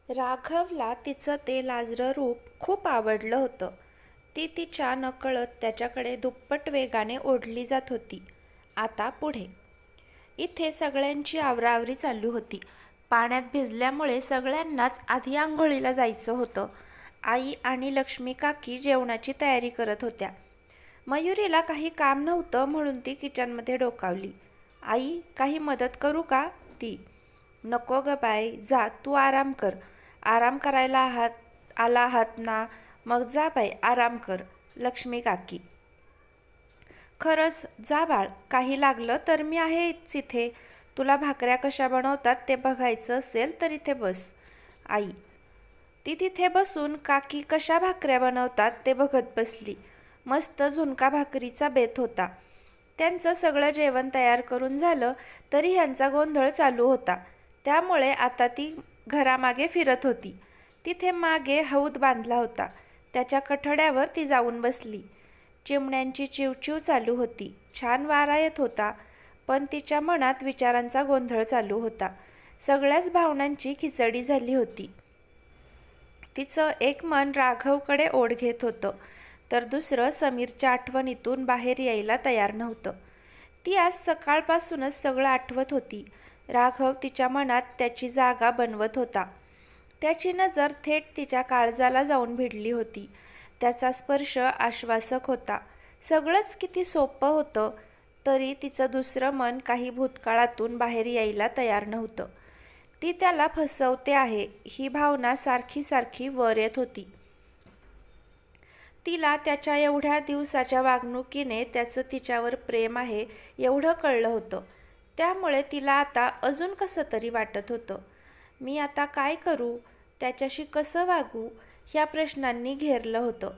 राघवला तिचं ते लाजरं रूप खूप आवडलं होतं. ती तिच्या नकळत त्याच्याकडे दुप्पट वेगाने ओढली जात होती. आता पुढे. इथे सगळ्यांची आवराआवरी चालू होती. पाण्यात भिजल्यामुळे सगळ्यांनाच आधी आंघोळीला जायचं होतं. आई आणि लक्ष्मी काकी जेवणाची तयारी करत होत्या. मयुरीला काही काम नव्हतं म्हणून ती किचनमध्ये डोकावली. आई, काही मदत करू का? ती. नको ग बाय, जा तू आराम कर. आराम करायला आला आहात ना, मग जा बाई आराम कर. लक्ष्मी काकी. खरंच जा बाळ, काही लागलं तर मी आहेच इथे. तुला भाकऱ्या कशा बनवतात ते बघायचं असेल तर इथे बस. आई. ती तिथे बसून काकी कशा भाकऱ्या बनवतात ते बघत बसली. मस्त झुणका भाकरीचा बेत होता. त्यांचं सगळं जेवण तयार करून झालं तरी ह्यांचा गोंधळ चालू होता. त्यामुळे आता ती घरामागे फिरत होती. तिथे मागे हौद बांधला होता. त्याच्या कठड्यावर ती जाऊन बसली. चिमण्यांची चिवचिव चालू होती. छान वारा येत होता. पण तिच्या मनात विचारांचा गोंधळ चालू होता. सगळ्याच भावनांची खिचडी झाली होती. तिचं एक मन राघवकडे ओढ घेत होतं, तर दुसरं समीरच्या आठवणीतून बाहेर यायला तयार नव्हतं. ती आज सकाळपासूनच सगळं आठवत होती. राघव तिच्या मनात त्याची जागा बनवत होता. त्याची नजर थेट तिच्या काळजाला जाऊन भिडली होती. त्याचा स्पर्श आश्वासक होता. सगळंच किती सोपं होतं, तरी तिचं दुसरं मन काही भूतकाळातून बाहेर यायला तयार नव्हतं. ती त्याला फसवते आहे ही भावना सारखी सारखी वर येत होती. तिला त्याच्या एवढ्या दिवसाच्या वागणुकीने त्याचं तिच्यावर प्रेम आहे एवढं कळलं होतं. त्यामुळे तिला आता अजून कसं तरी वाटत होतं. मी आता काय करू, त्याच्याशी कसं वागू, ह्या प्रश्नांनी घेरलं होतं.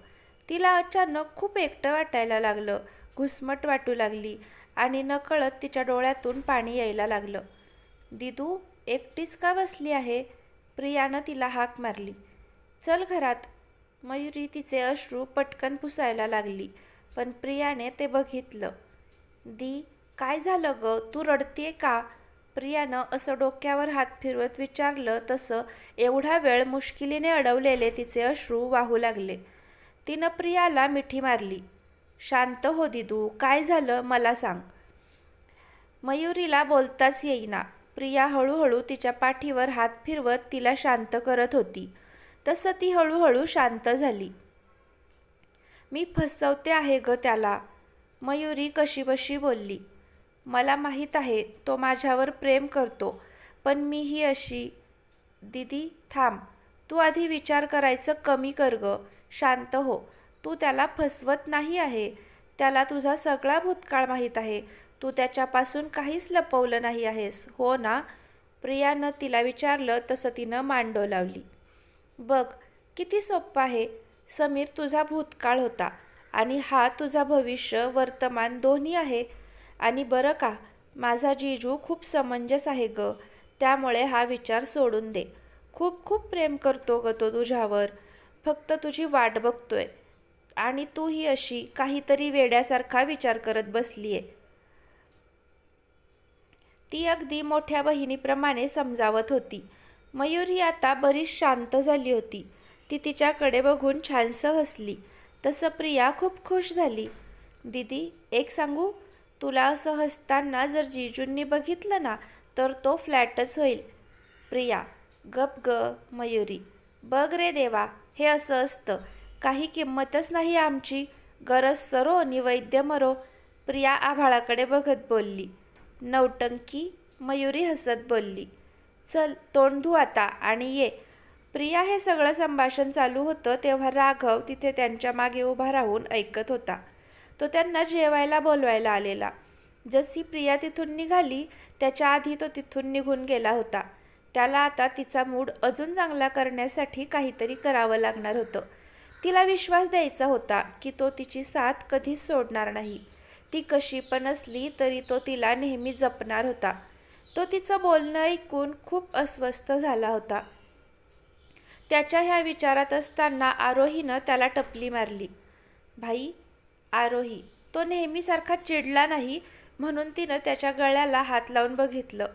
तिला अचानक खूप एकटं वाटायला लागलं. घुसमट वाटू लागली आणि नकळत तिच्या डोळ्यातून पाणी यायला लागलं. दिदू, एकटीच का बसली आहे? प्रियानं तिला हाक मारली. चल घरात. मयुरी तिचे अश्रू पटकन पुसायला लागली, पण प्रियाने ते बघितलं. दी, काय झालं ग, तू रडतेय का? प्रियानं असं डोक्यावर हात फिरवत विचारलं. तसं एवढा वेळ मुश्किलीने अडवलेले तिचे अश्रू वाहू लागले. तिनं प्रियाला मिठी मारली. शांत हो दिदू, काय झालं मला सांग. मयुरीला बोलताच येईना. प्रिया हळूहळू तिच्या पाठीवर हात फिरवत तिला शांत करत होती. तसं ती हळूहळू शांत झाली. मी फसवते आहे ग त्याला, मयुरी कशीबशी बोलली. मला माहीत आहे तो माझ्यावर प्रेम करतो, पण मी ही अशी. दीदी थांब, तू आधी विचार करायचं कमी कर ग. शांत हो. तू त्याला फसवत नाही आहे. त्याला तुझा सगळा भूतकाळ माहीत आहे. तू त्याच्यापासून काहीच लपवलं नाही आहेस, हो ना? प्रियानं तिला विचारलं. तसं तिनं मान डोलावली. बघ किती सोपं आहे. समीर तुझा भूतकाळ होता आणि हा तुझा भविष्य वर्तमान दोन्ही आहे. आणि बरं का, माझा जीजू खूप समंजस आहे ग. त्यामुळे हा विचार सोडून दे. खूप खूप प्रेम करतो ग तो तुझ्यावर. फक्त तुझी वाट बघतोय आणि तू ही अशी काहीतरी वेड्यासारखा विचार करत बसलीये. ती अगदी मोठ्या बहिणीप्रमाणे समजावत होती. मयुरी आता बरीच शांत झाली होती. ती तिच्याकडे बघून छानसं हसली. तसं प्रिया खूप खुश झाली. दीदी, एक सांगू, तुला असं हसताना जर जीजूंनी बघितलं ना तर तो फ्लॅटच होईल. प्रिया. गप ग मयुरी. बघ रे देवा, हे असं असतं. काही किंमतच नाही आमची. गरज सरो निवैद्य मरो. प्रिया आभाळाकडे बघत बोलली. नौटंकी, मयुरी हसत बोलली. चल तोंड धू आता आणि ये. प्रिया हे सगळं संभाषण चालू होतं तेव्हा राघव तिथे त्यांच्या मागे उभा राहून ऐकत होता. तो त्यांना जेवायला बोलवायला आलेला. जशी प्रिया तिथून निघाली त्याच्या आधी तो तिथून निघून गेला होता. त्याला आता तिचा मूड अजून चांगला करण्यासाठी काहीतरी करावं लागणार होतं. तिला विश्वास द्यायचा होता की तो तिची साथ कधीच सोडणार नाही. ती कशी पण असली तरी तो तिला नेहमी जपणार होता. तो तिचं बोलणं ऐकून खूप अस्वस्थ झाला होता. त्याच्या ह्या विचारात असताना आरोहीनं त्याला टपली मारली. भाई. आरोही. तो नेहमीसारखा चिडला नाही म्हणून तिनं त्याच्या गळ्याला हात लावून बघितलं.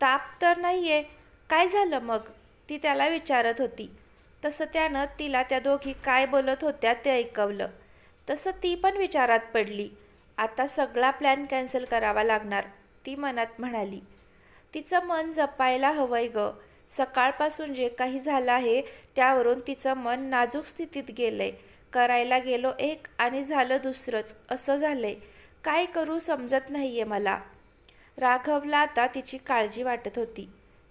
ताप तर नाहीये? काय झालं मग? ती त्याला विचारत होती. तसं त्यानं तिला त्या दोघी काय बोलत होत्या ते ऐकवलं. तसं ती पण विचारात पडली. आता सगळा प्लॅन कॅन्सल करावा लागणार, ती मनात म्हणाली. तिचं मन जपायला हवंय ग. सकाळपासून जे काही झालं आहे त्यावरून तिचं मन नाजूक स्थितीत गेलंय. करायला गेलो एक आणि झालं दुसरंच असं झालंय. काय करू समजत नाहीये मला. राघवला आता तिची काळजी वाटत होती.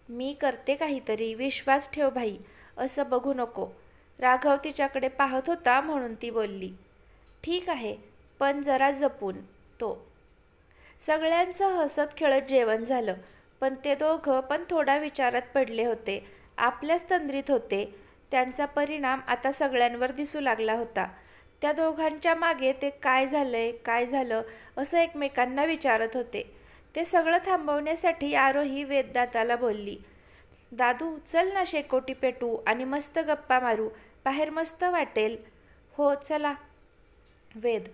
मी करते काहीतरी, विश्वास ठेव भाई, असं बघू नको. राघव तिच्याकडे पाहत होता म्हणून ती बोलली. ठीक आहे, पण जरा जपून. तो सगळ्यांचं हसत खेळत जेवण झालं, पण ते दोघं पण थोडा विचारात पडले होते. आपल्याच तंद्रीत होते. त्यांचा परिणाम आता सगळ्यांवर दिसू लागला होता. त्या दोघांच्या मागे ते काय झालंय, काय झालं असं एकमेकांना विचारत होते. ते सगळं थांबवण्यासाठी आरोही वेददाताला बोलली. दादू चल ना, शेकोटी पेटू आणि मस्त गप्पा मारू, बाहेर मस्त वाटेल. हो चला. वेद.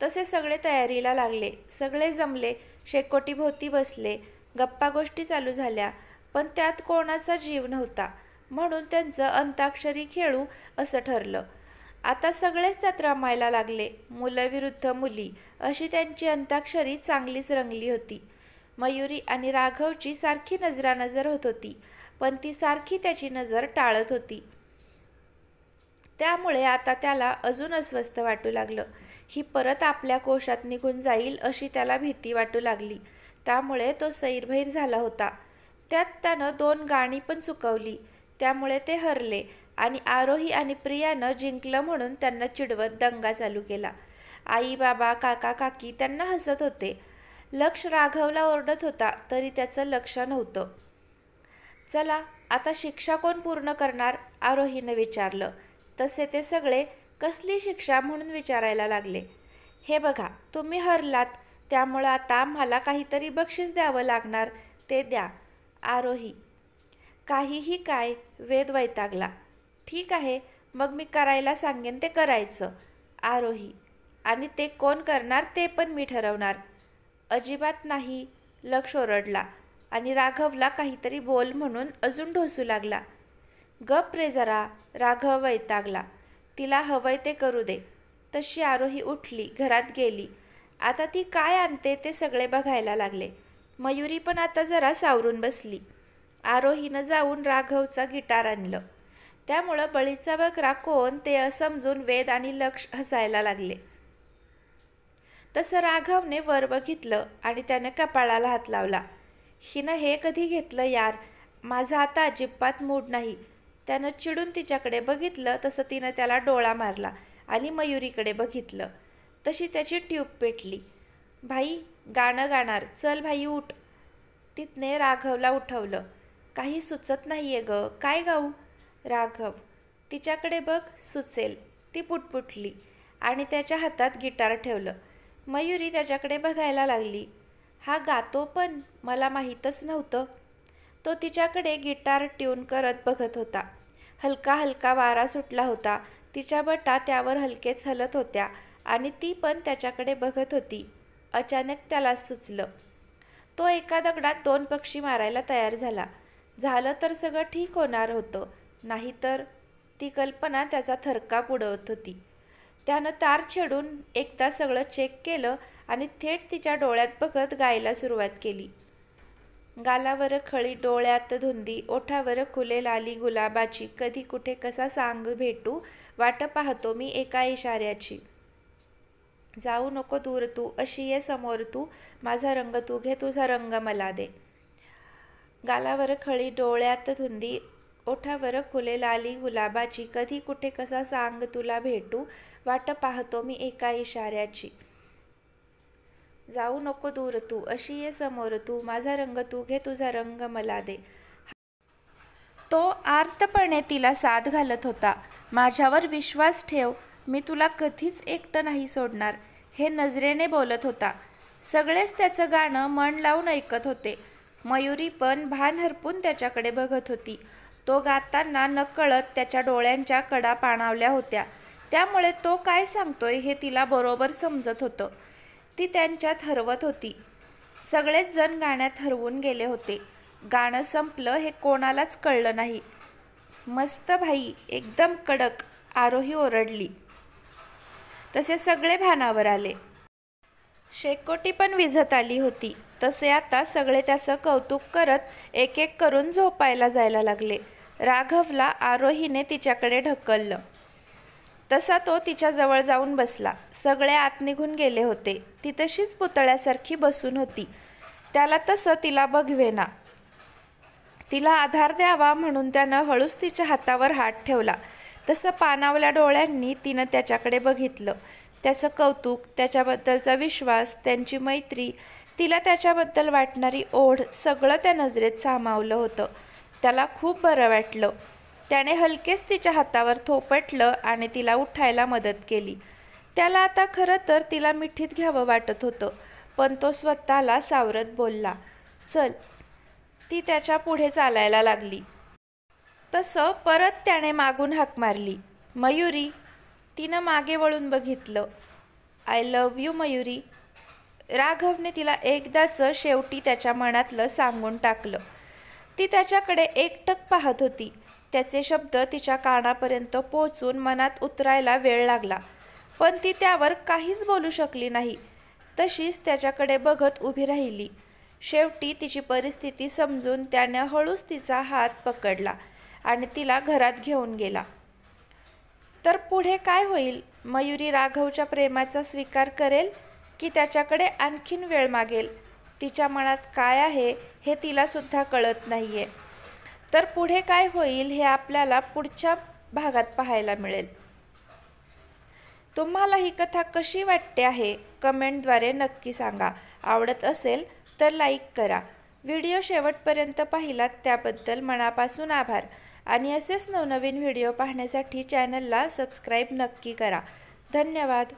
तसे सगळे तयारीला लागले. सगळे जमले, शेकोटीभोवती बसले. गप्पा गोष्टी चालू झाल्या, पण त्यात कोणाचा जीव नव्हता, म्हणून त्यांचं अंताक्षरी खेळू असं ठरलं. आता सगळेच त्यात रमायला लागले. मुलं विरुद्ध मुली अशी त्यांची अंताक्षरी चांगलीच रंगली होती. मयुरी आणि राघवची सारखी नजरानजर होत होती, पण ती सारखी त्याची नजर टाळत होती. त्यामुळे आता त्याला अजून अस्वस्थ वाटू लागलं. ही परत आपल्या कोशात निघून जाईल अशी त्याला भीती वाटू लागली. त्यामुळे तो सैरभैर झाला होता. त्यात त्यानं 2 गाणी पण चुकवली. त्यामुळे ते हरले आणि आरोही आणि प्रियानं जिंकलं म्हणून त्यांना चिडवत दंगा चालू केला. आई बाबा काका काकी त्यांना हसत होते. लक्ष राघवला ओरडत होता तरी त्याचं लक्ष नव्हतं. चला आता शिक्षा कोण पूर्ण करणार, आरोहीनं विचारलं. तसे ते सगळे कसली शिक्षा म्हणून विचारायला लागले. हे बघा, तुम्ही हरलात, त्यामुळं आता आम्हाला काहीतरी बक्षीस द्यावं लागणार, ते द्या. आरोही. काहीही काय, वेद वैतागला. ठीक आहे, मग मी करायला सांगेन ते करायचं. आरोही. आणि ते कोण करणार ते पण मी ठरवणार. अजिबात नाही, लक्ष ओरडला आणि राघवला काहीतरी बोल म्हणून अजून ढोसू लागला. गप रे जरा, राघव वैतागला. तिला हवंय ते करू दे. तशी आरोही उठली, घरात गेली. आता ती काय आणते ते सगळे बघायला लागले. मयुरी पण आता जरा सावरून बसली. आरोहीनं जाऊन राघवचा गिटार आणलं. त्यामुळं बळीचा बकरा कोण ते समजून वेद आणि लक्ष हसायला लागले. तसं राघवने वर बघितलं आणि त्याने कपाळाला हात लावला. हिनं हे कधी घेतलं यार, माझा आता अजिबात मूड नाही. त्यानं चिडून तिच्याकडे बघितलं तसं तिनं त्याला डोळा मारला आणि मयुरीकडे बघितलं. तशी त्याची ट्यूब पेटली. भाई गाणं गाणार, चल भाई उठ. तिथने राघवला उठवलं. काही सुचत नाहीये ग, काय गाऊ. राघव. तिच्याकडे बघ, सुचेल. ती पुटपुटली आणि त्याच्या हातात गिटार ठेवलं. मयुरी त्याच्याकडे बघायला लागली. हा गातो पण, मला माहीतच नव्हतं. तो तिच्याकडे गिटार ट्यून करत बघत होता. हलका हलका वारा सुटला होता. तिच्या बटा त्यावर हलकेच हलत होत्या आणि ती पण त्याच्याकडे बघत होती. अचानक त्याला सुचलं. तो एका दगडात 2 पक्षी मारायला तयार झाला. झालं तर सगळं ठीक होणार होतं, नाहीतर. ती कल्पना त्याचा थरकाप उडवत होती. त्यानं तार छेडून एकदा सगळं चेक केलं आणि थेट तिच्या डोळ्यात बघत गायला सुरुवात केली. गालावर खळी, डोळ्यात धुंदी, ओठावर खुले लाली गुलाबाची, कधी कुठे कसा सांग भेटू, वाट पाहतो मी एका इशाऱ्याची. जाऊ नको दूर तू, अशी ये समोर तू, माझा रंग तू घे, तुझा रंग मला दे. गालावर खळी, डोळ्यात धुंदी, ओठावर खुले लाली गुलाबाची, कधी कुठे कसा सांग तुला भेटू, वाट पाहतो मी एका इशाऱ्याची. जाऊ नको दूर तू, अशी ये समोर तू, माझा रंग तू घे, तुझा रंग मला दे. तो आर्तपणे तिला साथ घालत होता. माझ्यावर विश्वास ठेव, मी तुला कधीच एकटं नाही सोडणार, हे नजरेने बोलत होता. सगळेच त्याचं गाणं मन लावून ऐकत होते. मयुरी पण भान हरपून त्याच्याकडे बघत होती. तो गाताना नकळत त्याच्या डोळ्यांच्या कडा पाणावल्या होत्या. त्यामुळे तो काय सांगतोय हे तिला बरोबर समजत होतं. ती त्यांच्यात हरवत होती. सगळेच जण गाण्यात हरवून गेले होते. गाणं संपलं हे कोणालाच कळलं नाही. मस्त भाई, एकदम कडक, आरोही ओरडली. तसे सगळे भानावर आले. शेकोटी पण विझत आली होती. तसे आता सगळे त्याचं कौतुक करत एक एक करून झोपायला जायला लागले. राघवला आरोहीने तिच्याकडे ढकललं. तसा तो तिच्याजवळ जाऊन बसला. सगळे आत निघून गेले होते. ती तशीच पुतळ्यासारखी बसून होती. त्याला तसं तिला बघवेना. तिला आधार द्यावा म्हणून त्यानं हळूच तिच्या हातावर हात ठेवला. तसं पाणावल्या डोळ्यांनी तिनं त्याच्याकडे बघितलं. त्याचं कौतुक, त्याच्याबद्दलचा विश्वास, त्यांची मैत्री, तिला त्याच्याबद्दल वाटणारी ओढ सगळं त्या नजरेत सामावलं होतं. त्याला खूप बरं वाटलं. त्याने हलकेच तिच्या हातावर थोपटलं आणि तिला उठायला मदत केली. त्याला आता खरं तर तिला मिठीत घ्यावं वाटत होतं, पण तो स्वतःला सावरत बोलला, चल. ती त्याच्या पुढे चालायला लागली. तसं परत त्याने मागून हाक मारली, मयुरी. तिनं मागे वळून बघितलं. I love you Mayuri. राघवने तिला एकदाच शेवटी त्याच्या मनातलं सांगून टाकलं. ती त्याच्याकडे एकटक पाहत होती. त्याचे शब्द तिच्या कानापर्यंत पोहोचून मनात उतरायला वेळ लागला, पण ती त्यावर काहीच बोलू शकली नाही. तशीच त्याच्याकडे बघत उभी राहिली. शेवटी तिची परिस्थिती समजून त्याने हळूच तिचा हात पकडला आणि तिला घरात घेऊन गेला. तर पुढे काय होईल? मयुरी राघवच्या प्रेमाचा स्वीकार करेल की त्याच्याकडे आणखीन वेळ मागेल? तिच्या मनात काय आहे हे तिला सुद्धा कळत नाहीये. तर पुढे काय होईल हे आपल्याला पुढच्या भागात पाहायला मिळेल. तुम्हाला ही कथा कशी वाटते आहे कमेंटद्वारे नक्की सांगा. आवडत असेल तर लाईक करा. व्हिडिओ शेवटपर्यंत पाहिलात त्याबद्दल मनापासून आभार. आणि असेच नवनवीन व्हिडिओ पाहण्यासाठी चॅनलला सबस्क्राईब नक्की करा. धन्यवाद.